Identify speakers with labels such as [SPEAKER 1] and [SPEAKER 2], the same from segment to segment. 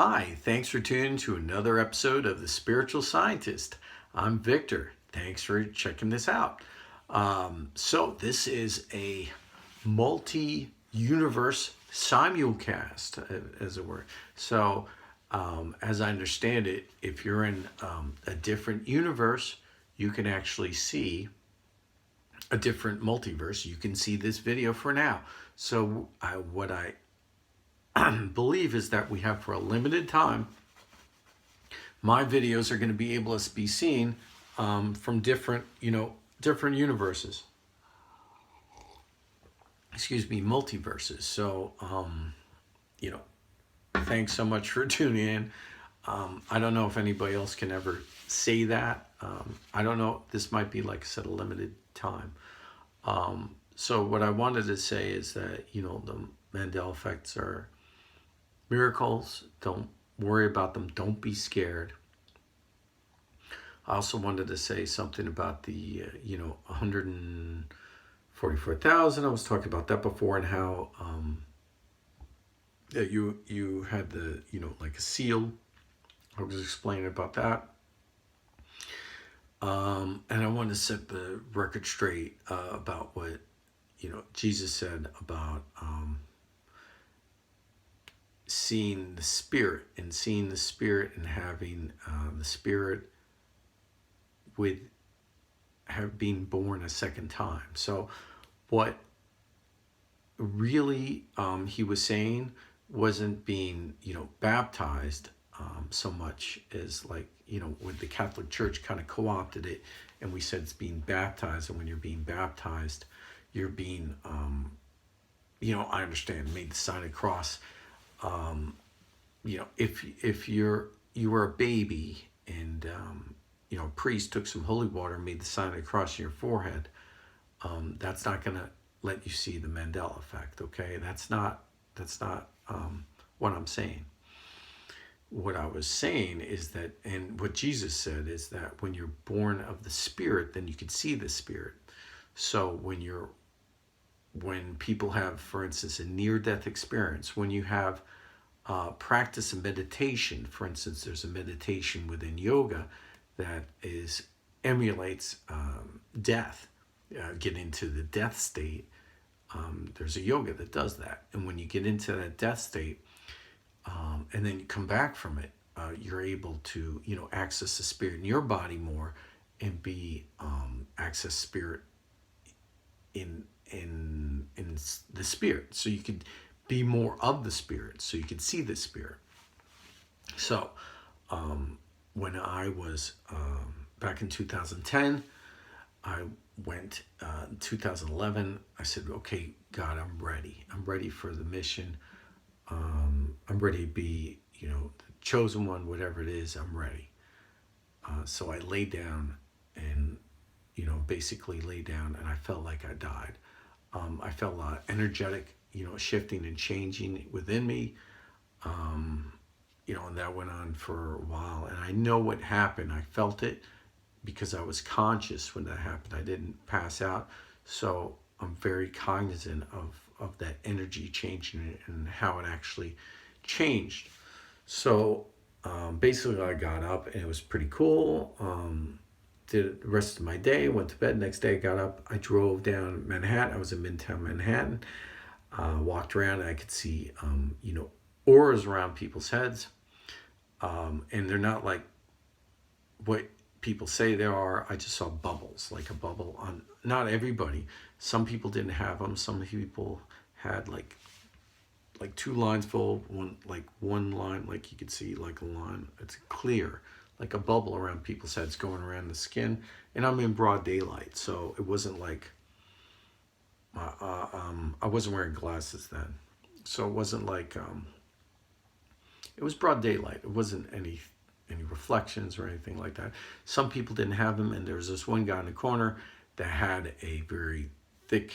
[SPEAKER 1] Hi, thanks for tuning to another episode of The Spiritual Scientist. I'm Victor. Thanks for checking this out. So, this is a multi-universe simulcast, as it were. So, as I understand it, if you're in a different universe, you can actually see a different multiverse. You can see this video for now. So, what I believe is that we have for a limited time, my videos are going to be able to be seen from different universes. Excuse me, multiverses. So, thanks so much for tuning in. I don't know if anybody else can ever say that. I don't know. This might be, like I said, a limited time. So what I wanted to say is that, the Mandela effects are miracles. Don't worry about them. Don't be scared. I also wanted to say something about the 144,000. I was talking about that before, and how that you had the like a seal. I was explaining about that. And I wanted to set the record straight about what Jesus said about seeing the spirit and having the spirit with being born a second time. So what really he was saying wasn't being baptized so much as, like, when the Catholic Church kind of co-opted it, and we said it's being baptized, and when you're being baptized, you're being I understand, made the sign of the cross. If you were a baby and a priest took some holy water and made the sign of the cross on your forehead, that's not going to let you see the Mandela effect. Okay, that's not what I'm saying. What I was saying is that, and what Jesus said is that when you're born of the Spirit, then you can see the Spirit. So when people have, for instance, a near-death experience, when you have practice of meditation, for instance, there's a meditation within yoga that emulates death, get into the death state. There's a yoga that does that, and when you get into that death state, and then you come back from it, you're able to access the spirit in your body more, and be access spirit in the spirit, so you could be more of the spirit, so you could see the spirit. So when I was back in 2010, I went in 2011. I said, okay, God, I'm ready for the mission. I'm ready to be the chosen one, whatever it is. I'm ready. So I laid down and basically lay down, and I felt like I died. I felt a lot energetic, shifting and changing within me. And that went on for a while. And I know what happened. I felt it because I was conscious when that happened. I didn't pass out. So I'm very cognizant of that energy changing and how it actually changed. So basically I got up, and it was pretty cool. Did the rest of my day, went to bed. Next day I got up, I drove down Manhattan. I was in Midtown Manhattan. Walked around, and I could see auras around people's heads. And they're not like what people say they are. I just saw bubbles, like a bubble on, not everybody. Some people didn't have them. Some people had like two lines full, one line, like you could see like a line. It's clear, like a bubble around people's heads going around the skin. And I'm in broad daylight, so it wasn't like I wasn't wearing glasses then, so it wasn't like it was broad daylight. It wasn't any reflections or anything like that. Some people didn't have them, and there was this one guy in the corner that had a very thick,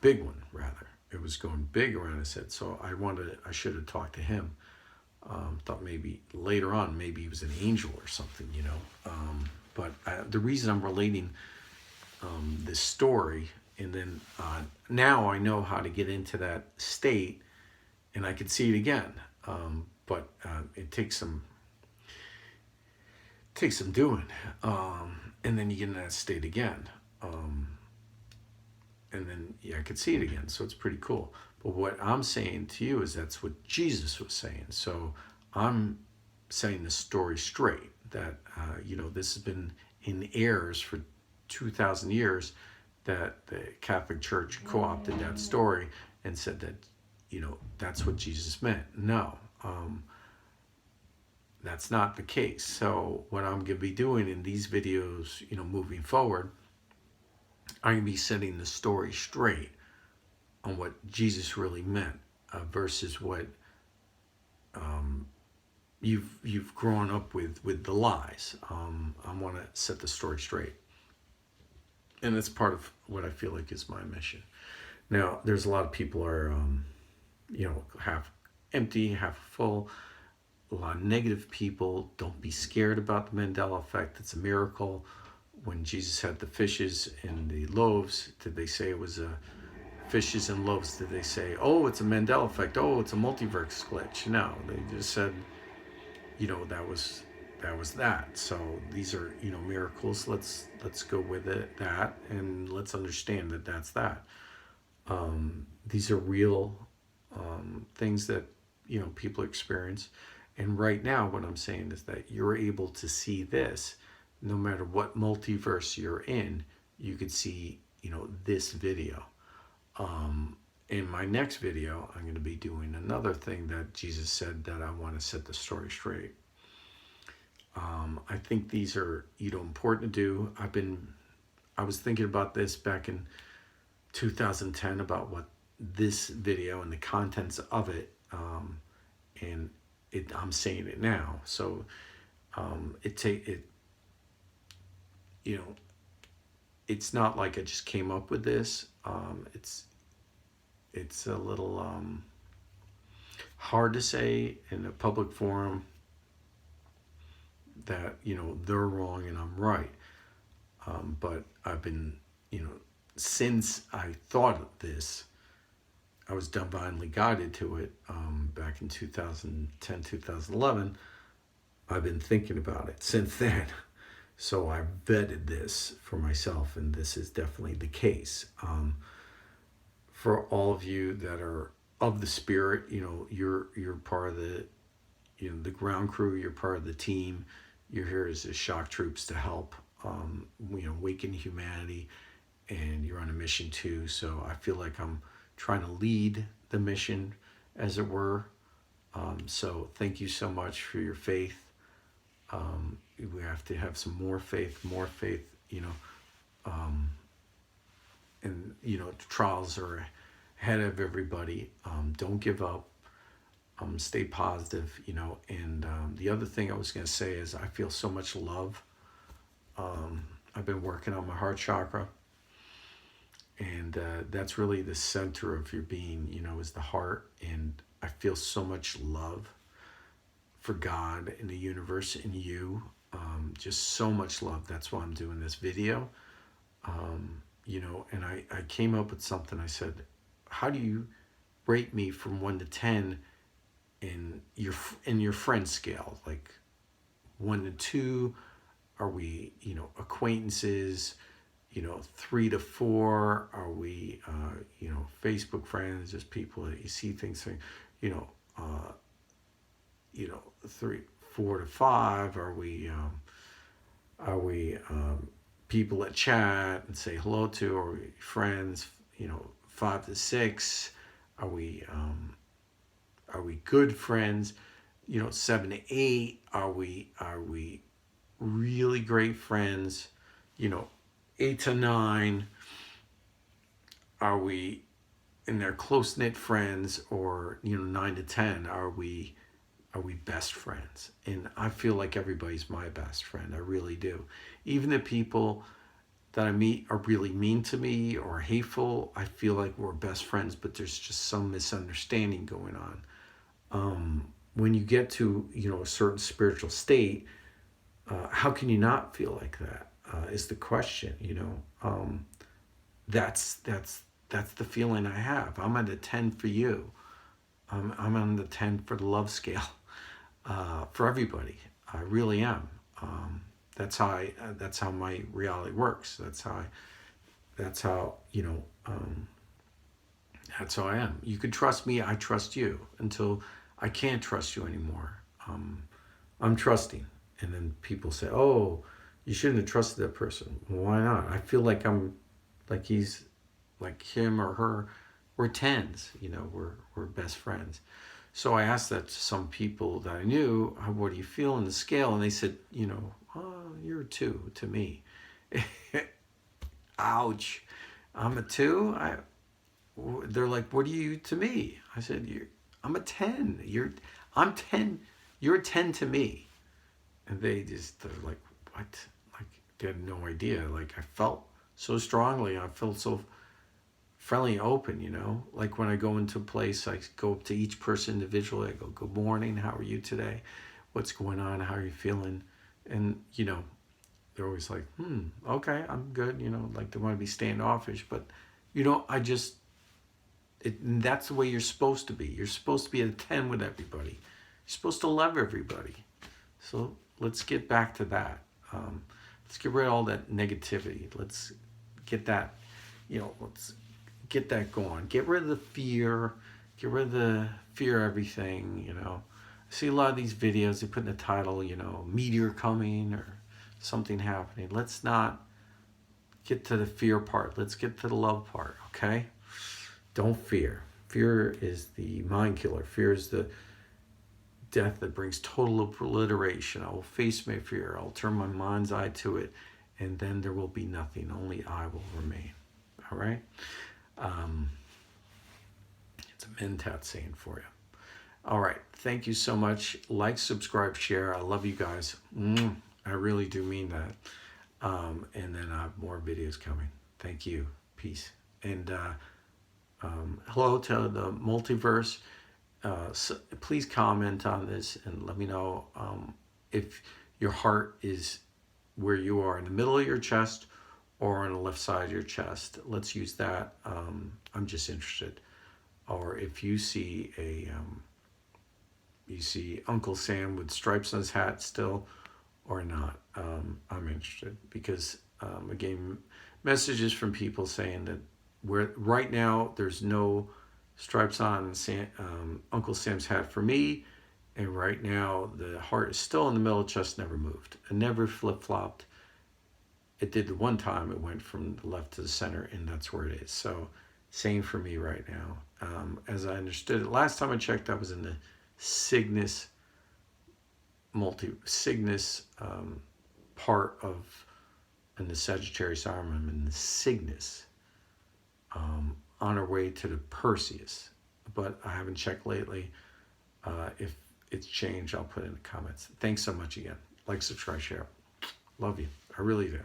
[SPEAKER 1] big one rather. It was going big around his head, so I should have talked to him. Thought maybe later on, maybe he was an angel or something, But the reason I'm relating this story, and then now I know how to get into that state, and I could see it again. But it takes some doing, and then you get in that state again, and then I could see it again. So it's pretty cool. But what I'm saying to you is that's what Jesus was saying. So I'm saying the story straight. That this has been in airs for 2,000 years. That the Catholic Church co-opted that story and said that that's what Jesus meant. No. That's not the case. So what I'm going to be doing in these videos, moving forward, I'm going to be setting the story straight on what Jesus really meant versus what you've grown up with the lies. I want to set the story straight, and it's part of what I feel like is my mission. Now, there's a lot of people are, half empty, half full. A lot of negative people. Don't be scared about the Mandela effect. It's a miracle. When Jesus had the fishes and the loaves, did they say it was fishes and loaves? Did they say, oh, it's a Mandela effect? Oh, it's a multiverse glitch? No, they just said, that was that. So these are miracles. Let's go with that, and let's understand that that's that. These are real things that people experience. And right now, what I'm saying is that you're able to see this, no matter what multiverse you're in, you could see, this video. In my next video, I'm going to be doing another thing that Jesus said that I want to set the story straight. I think these are, important to do. I was thinking about this back in 2010 about what this video and the contents of it, and I'm saying it now. So it's not like I just came up with this. It's a little hard to say in a public forum that they're wrong and I'm right. But I've been since I thought of this, I was divinely guided to it back in 2010, 2011. I've been thinking about it since then. So I vetted this for myself, and this is definitely the case. For all of you that are of the spirit, you're part of the, the ground crew. You're part of the team. You're here as the shock troops to help, awaken humanity, and you're on a mission too. So I feel like I'm trying to lead the mission, as it were. So thank you so much for your faith. We have to have some more faith, and trials are ahead of everybody. Don't give up. Stay positive, and the other thing I was going to say is I feel so much love. I've been working on my heart chakra, and that's really the center of your being, is the heart. And I feel so much love for God and the universe and you, just so much love. That's why I'm doing this video, and I came up with something. I said, how do you rate me from 1 to 10 in your friend scale? Like 1 to 2, are we acquaintances? 3 to 4, are we Facebook friends, just people that you see things from? 3, 4 to 5, are we people that chat and say hello to? Are we friends? 5 to 6, are we good friends? 7 to 8, are we really great friends? 8 to 9, are we in their close-knit friends? Or 9 to 10, are we best friends? And I feel like everybody's my best friend. I really do. Even the people that I meet are really mean to me or hateful, I feel like we're best friends, but there's just some misunderstanding going on. When you get to a certain spiritual state, how can you not feel like that? Is the question. That's the feeling I have. I'm at a 10 for you. I'm on the 10 for the love scale for everybody. I really am. That's how my reality works. That's how that's how I am. You can trust me. I trust you until I can't trust you anymore. I'm trusting, and then people say, "Oh, you shouldn't have trusted that person." Well, why not? I feel like I'm like he's like him or her. We're tens. We're best friends. So I asked that to some people that I knew. What do you feel in the scale? And they said, oh, you're a 2 to me. Ouch. I'm a 2. They're like, what are you to me? I said, I'm a 10. I'm 10. You're a 10 to me. And they're like, what? Like, they had no idea. Like, I felt so strongly. I felt so friendly and open. Like when I go into a place, I go up to each person individually. I go, good morning. How are you today? What's going on? How are you feeling? And, they're always like, okay, I'm good. Like they want to be standoffish. But, that's the way you're supposed to be. You're supposed to be at a 10 with everybody. You're supposed to love everybody. So let's get back to that. Let's get rid of all that negativity. Let's get that, let's get that going. Get rid of the fear. Get rid of the fear of everything, I see a lot of these videos, they put in the title, meteor coming or something happening. Let's not get to the fear part. Let's get to the love part, okay? Don't fear. Fear is the mind killer. Fear is the death that brings total obliteration. I will face my fear. I'll turn my mind's eye to it, and then there will be nothing. Only I will remain. All right? It's a Mentat saying for you. All right. Thank you so much. Like, subscribe, share. I love you guys. I really do mean that. And then I have more videos coming. Thank you. Peace. And hello to the Multiverse. So please comment on this and let me know if your heart is where you are in the middle of your chest or on the left side of your chest. Let's use that. I'm just interested. Or if you see you see Uncle Sam with stripes on his hat still or not. I'm interested because again, messages from people saying that right now there's no stripes on Uncle Sam's hat for me, and right now the heart is still in the middle of the chest, never moved. It never flip-flopped. It did the one time, it went from the left to the center, and that's where it is. So same for me right now. As I understood it, last time I checked, I was in the Cygnus part of, in the Sagittarius arm, I'm in the Cygnus, on our way to the Perseus, but I haven't checked lately. If it's changed, I'll put it in the comments. Thanks so much again. Like, subscribe, share. Love you. I really do.